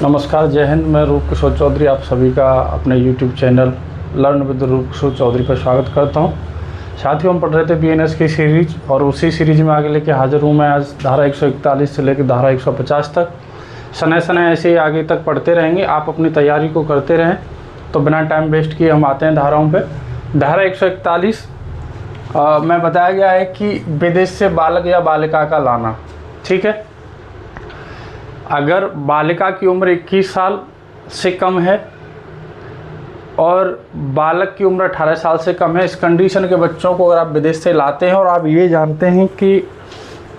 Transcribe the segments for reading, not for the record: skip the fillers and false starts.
नमस्कार, जय हिंद। मैं रूप किशोर चौधरी आप सभी का अपने YouTube चैनल लर्न विद रूप किशोर चौधरी पर स्वागत करता हूं। साथियों, हम पढ़ रहे थे BNS की सीरीज और उसी सीरीज में आगे लेके हाजिर हूं मैं आज धारा 141 से लेकर धारा 150 तक। सने ऐसे ही आगे तक पढ़ते रहेंगे, आप अपनी तैयारी को करते रहें। तो बिना टाइम वेस्ट किए हम आते हैं धाराओं पर। धारा 141 में बताया गया है कि विदेश से बालक या बालिका का लाना। ठीक है, अगर बालिका की उम्र 21 साल से कम है और बालक की उम्र 18 साल से कम है, इस कंडीशन के बच्चों को अगर आप विदेश से लाते हैं और आप ये जानते हैं कि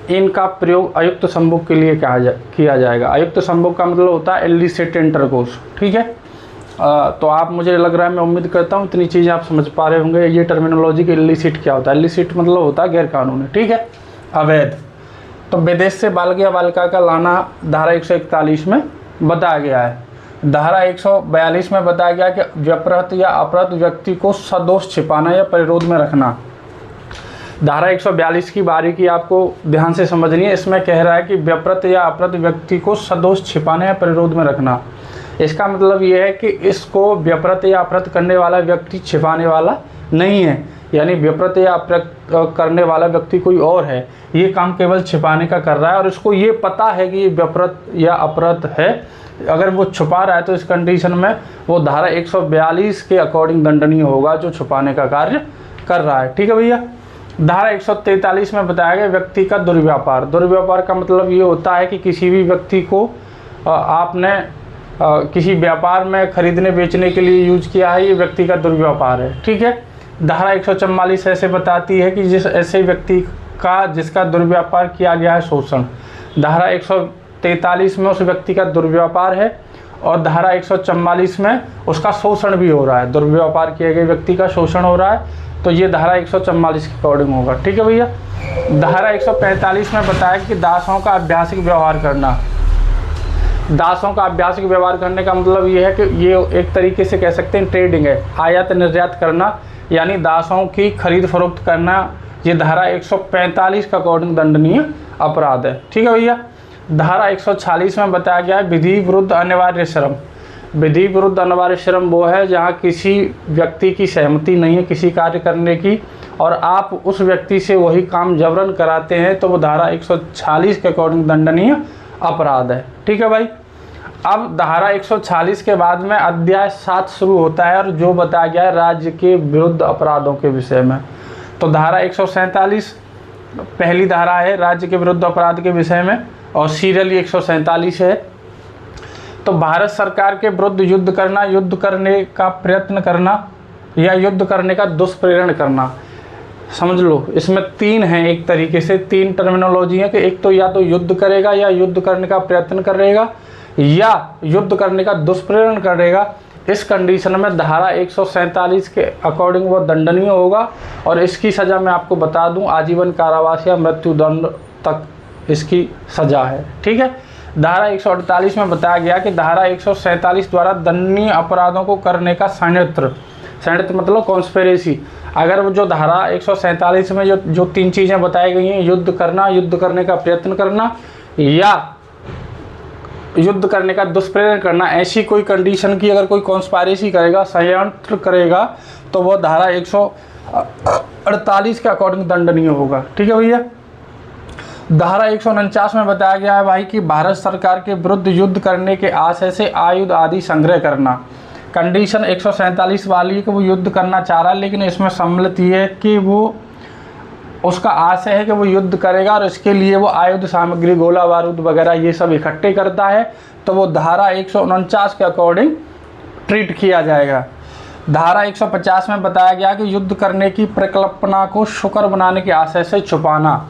इनका प्रयोग अयुक्त संभोग के लिए किया जाएगा। अयुक्त संभोग का मतलब होता है इल्लिसिट इंटरकोर्स। ठीक है, तो आप, मुझे लग रहा है, मैं उम्मीद करता हूँ इतनी चीज़ें आप समझ पा रहे होंगे। ये टर्मिनोलॉजी के इल्लिसिट क्या होता है। इल्लिसिट मतलब होता है गैर कानूनी। ठीक है, अवैध। तो विदेश से बालक या बालिका का लाना धारा 141 में बताया गया है। धारा 142 में बताया गया कि व्यपहृत या अपहृत व्यक्ति को सदोष छिपाना या परिरोध में रखना। धारा 142 की बारीकी आपको ध्यान से समझनी है। इसमें कह रहा है कि व्यपहृत या अपहृत व्यक्ति को सदोष छिपाना या परिरोध में रखना। इसका मतलब ये है कि इसको व्यपहृत या अपहृत करने वाला व्यक्ति छिपाने वाला नहीं है, यानी व्यपहृत या अपहृत करने वाला व्यक्ति कोई और है, ये काम केवल छिपाने का कर रहा है और इसको ये पता है कि ये व्यपहृत या अपहृत है। अगर वो छुपा रहा है तो इस कंडीशन में वो धारा 142 के अकॉर्डिंग दंडनीय होगा, जो छुपाने का कार्य कर रहा है। ठीक है भैया। धारा 143 में बताया गया व्यक्ति का दुर्व्यापार। दुर्व्यापार का मतलब ये होता है कि किसी भी व्यक्ति को आपने किसी व्यापार में खरीदने बेचने के लिए यूज किया है, ये व्यक्ति का दुर्व्यापार है। ठीक है। धारा 144 ऐसे बताती है कि जिस ऐसे व्यक्ति का जिसका दुर्व्यापार किया गया है शोषण। धारा 143 में उस व्यक्ति का दुर्व्यापार है और धारा 144 में उसका शोषण भी हो रहा है। दुर्व्यापार किए गए व्यक्ति का शोषण हो रहा है, तो ये धारा 144 के अकॉर्डिंग होगा। ठीक है भैया। धारा 145 में बताया कि दासों का अभ्यासिक व्यवहार करना। दासों का अभ्यासिक व्यवहार करने का मतलब ये है कि ये एक तरीके से कह सकते हैं ट्रेडिंग है, आयात निर्यात करना, यानी दासों की खरीद फरोख्त करना। ये धारा 145 का अकॉर्डिंग दंडनीय अपराध है। ठीक है भैया। धारा 146 में बताया गया है विधि विरुद्ध अनिवार्य श्रम। विधि विरुद्ध अनिवार्य श्रम वो है जहाँ किसी व्यक्ति की सहमति नहीं है किसी कार्य करने की और आप उस व्यक्ति से वही काम जबरन कराते हैं, तो वो धारा 146 के अकॉर्डिंग दंडनीय अपराध है। ठीक है भाई। अब धारा 146 के बाद में अध्याय 7 शुरू होता है और जो बताया गया है राज्य के विरुद्ध अपराधों के विषय में। तो धारा 147 पहली धारा है राज्य के विरुद्ध अपराध के विषय में और सीरियली 147 है। तो भारत सरकार के विरुद्ध युद्ध करना, युद्ध करने का प्रयत्न करना या युद्ध करने का दुष्प्रेरण करना। समझ लो, इसमें तीन हैं, एक तरीके से तीन टर्मिनोलॉजी है कि एक तो या तो युद्ध करेगा या युद्ध करने का प्रयत्न करेगा या युद्ध करने का दुष्प्रेरण करेगा। इस कंडीशन में धारा 147 के अकॉर्डिंग वो दंडनीय होगा और इसकी सज़ा मैं आपको बता दूं आजीवन कारावास या मृत्युदंड तक इसकी सज़ा है। ठीक है। धारा 148 में बताया गया कि धारा 147 द्वारा दंडनीय अपराधों को करने का षड्यंत्र मतलब कॉन्स्पिरेसी। अगर वो जो धारा 147 में जो तीन चीज़ें बताई गई हैं, युद्ध करना, युद्ध करने का प्रयत्न करना या युद्ध करने का दुष्प्रेरण करना, ऐसी कोई कंडीशन की अगर कोई कॉन्स्पिरेसी करेगा, षड्यंत्र करेगा, तो वो धारा 148 के अकॉर्डिंग दंडनीय होगा। ठीक है भैया। धारा 149 में बताया गया है भाई कि भारत सरकार के विरुद्ध युद्ध करने के आशय से आयुध आदि संग्रह करना। कंडीशन 147 वाली है कि वो युद्ध करना चाह रहा है, लेकिन इसमें सम्मिलित ये है कि वो उसका आशय है कि वो युद्ध करेगा और इसके लिए वो आयुध सामग्री, गोला बारूद वगैरह ये सब इकट्ठे करता है, तो वो धारा 149 के अकॉर्डिंग ट्रीट किया जाएगा। धारा 150 में बताया गया कि युद्ध करने की परिकल्पना को शुकर बनाने के आशय से छुपाना।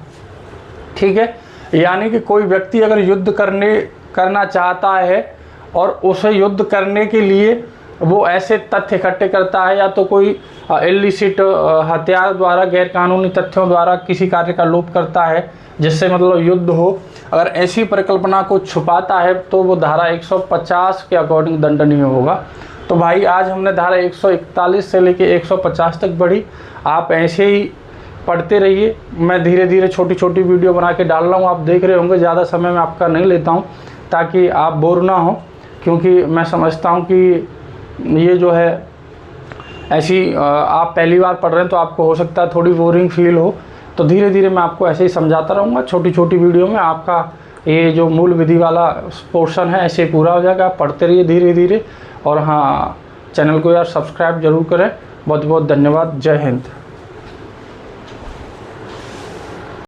ठीक है। यानी कि कोई व्यक्ति अगर युद्ध करना चाहता है और उसे युद्ध करने के लिए वो ऐसे तथ्य इकट्ठे करता है या तो कोई इल्लिसिट हथियार द्वारा, गैर कानूनी तथ्यों द्वारा किसी कार्य का लोप करता है जिससे मतलब युद्ध हो, अगर ऐसी परिकल्पना को छुपाता है तो वो धारा 150 के अकॉर्डिंग दंडनीय होगा। तो भाई आज हमने धारा 141 से लेके 150 तक पढ़ी। आप ऐसे ही पढ़ते रहिए, मैं धीरे धीरे छोटी छोटी वीडियो बना के डाल रहा हूँ, आप देख रहे होंगे। ज़्यादा समय मैं आपका नहीं लेता हूँ ताकि आप बोर ना हो, क्योंकि मैं समझता हूँ कि ये जो है ऐसी आप पहली बार पढ़ रहे हैं तो आपको हो सकता है थोड़ी बोरिंग फील हो, तो धीरे धीरे मैं आपको ऐसे ही समझाता रहूँगा। छोटी छोटी वीडियो में आपका ये जो मूल विधि वाला पोर्शन है ऐसे पूरा हो जाएगा। आप पढ़ते रहिए धीरे धीरे। और हाँ, चैनल को यार सब्सक्राइब जरूर करें। बहुत बहुत धन्यवाद। जय हिंद।